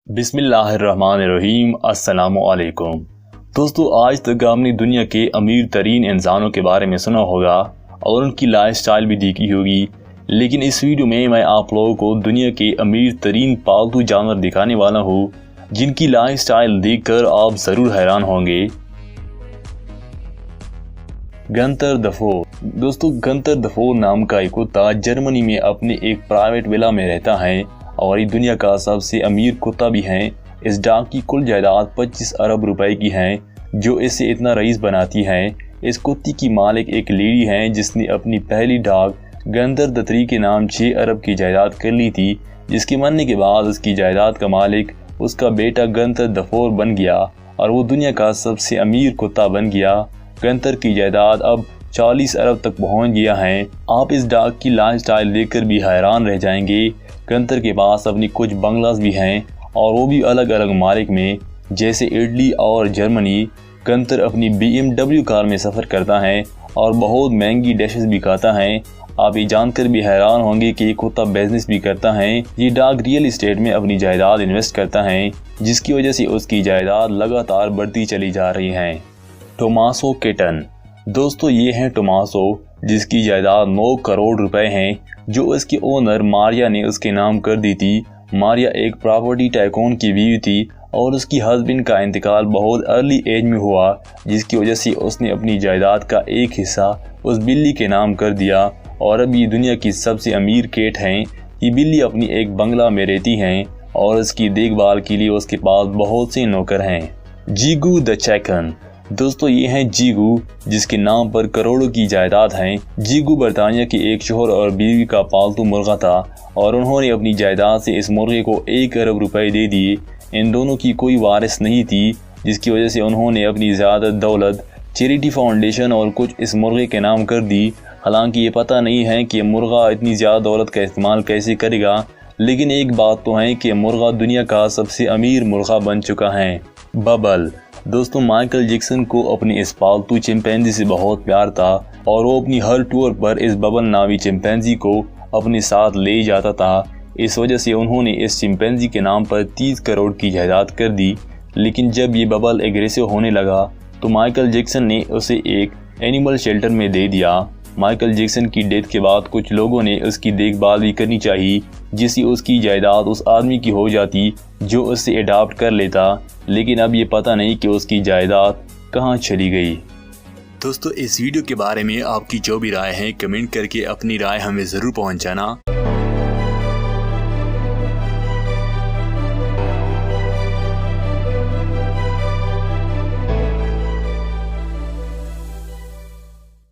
बिस्मिल्लाहिर्रहमानिर्रहीम। अस्सलामुअलैकुम दोस्तों, आज तक आपने दुनिया के अमीर तरीन इंसानों के बारे में सुना होगा और उनकी लाइफस्टाइल भी देखी होगी, लेकिन इस वीडियो में मैं आप लोगों को दुनिया के अमीर तरीन पालतू जानवर दिखाने वाला हूँ जिनकी लाइफस्टाइल देखकर आप ज़रूर हैरान होंगे। गंतर द फोर। दोस्तों, गंतर द फोर नाम का एक कुत्ता जर्मनी में अपने एक प्राइवेट विला में रहता है और ये दुनिया का सबसे अमीर कुत्ता भी है। इस डॉग की कुल जायदाद 25 अरब रुपए की है, जो इसे इतना रईस बनाती है। इस कुत्ते की मालिक एक लेडी है जिसने अपनी पहली डॉग गंतर द थ्री के नाम 6 अरब की जायदाद कर ली थी, जिसके मरने के बाद उसकी जायदाद का मालिक उसका बेटा गंतर द फोर बन गया और वो दुनिया का सबसे अमीर कुत्ता बन गया। गंतर की जायदाद अब 40 अरब तक पहुंच गया है। आप इस डॉग की लाइफस्टाइल देखकर भी हैरान रह जाएंगे। गंतर के पास अपनी कुछ बंगलास भी हैं और वो भी अलग अलग मालिक में, जैसे इटली और जर्मनी। गंतर अपनी BMW कार में सफ़र करता है और बहुत महंगी डिशेस भी खाता है। आप ये जानकर भी हैरान होंगे कि ये कुत्ता बिजनेस भी करता है। ये डॉग रियल एस्टेट में अपनी जायदाद इन्वेस्ट करता है, जिसकी वजह से उसकी जायदाद लगातार बढ़ती चली जा रही है। Tommaso kitten. दोस्तों, ये है टोमासो, जिसकी जायदाद 9 करोड़ रुपए हैं, जो उसके ओनर मारिया ने उसके नाम कर दी थी। मारिया एक प्रॉपर्टी टाइकून की बीवी थी और उसकी हस्बैंड का इंतकाल बहुत अर्ली एज में हुआ, जिसकी वजह से उसने अपनी जायदाद का एक हिस्सा उस बिल्ली के नाम कर दिया और अब ये दुनिया की सबसे अमीर कैट हैं। ये बिल्ली अपनी एक बंगला में रहती हैं और उसकी देखभाल के लिए उसके पास बहुत से नौकर हैं। जीगू द चिकन। दोस्तों, ये हैं जीगू, जिसके नाम पर करोड़ों की जायदाद है। जीगू बरतानिया के एक शोहर और बीवी का पालतू मुर्गा था और उन्होंने अपनी जायदाद से इस मुर्गे को 1 अरब रुपए दे दिए। इन दोनों की कोई वारिस नहीं थी, जिसकी वजह से उन्होंने अपनी ज़्यादा दौलत चैरिटी फाउंडेशन और कुछ इस मुर्गे के नाम कर दी। हालांकि ये पता नहीं है कि मुर्गा इतनी ज़्यादा दौलत का इस्तेमाल कैसे करेगा, लेकिन एक बात तो है कि मुर्गा दुनिया का सबसे अमीर मुर्गा बन चुका है। बबल। दोस्तों, माइकल जैक्सन को अपनी इस पालतू चिंपैंजी से बहुत प्यार था और वो अपनी हर टूर पर इस बबल नामी चिंपैंजी को अपने साथ ले जाता था। इस वजह से उन्होंने इस चिंपैंजी के नाम पर 30 करोड़ की जायदाद कर दी। लेकिन जब ये बबल एग्रेसिव होने लगा तो माइकल जैक्सन ने उसे एक एनिमल शेल्टर में दे दिया। माइकल जैक्सन की डेथ के बाद कुछ लोगों ने उसकी देखभाल भी करनी चाहिए, जिससे उसकी जायदाद उस आदमी की हो जाती जो उससे अडॉप्ट कर लेता। लेकिन अब ये पता नहीं कि उसकी जायदाद कहाँ चली गई। दोस्तों, इस वीडियो के बारे में आपकी जो भी राय है कमेंट करके अपनी राय हमें ज़रूर पहुँचाना।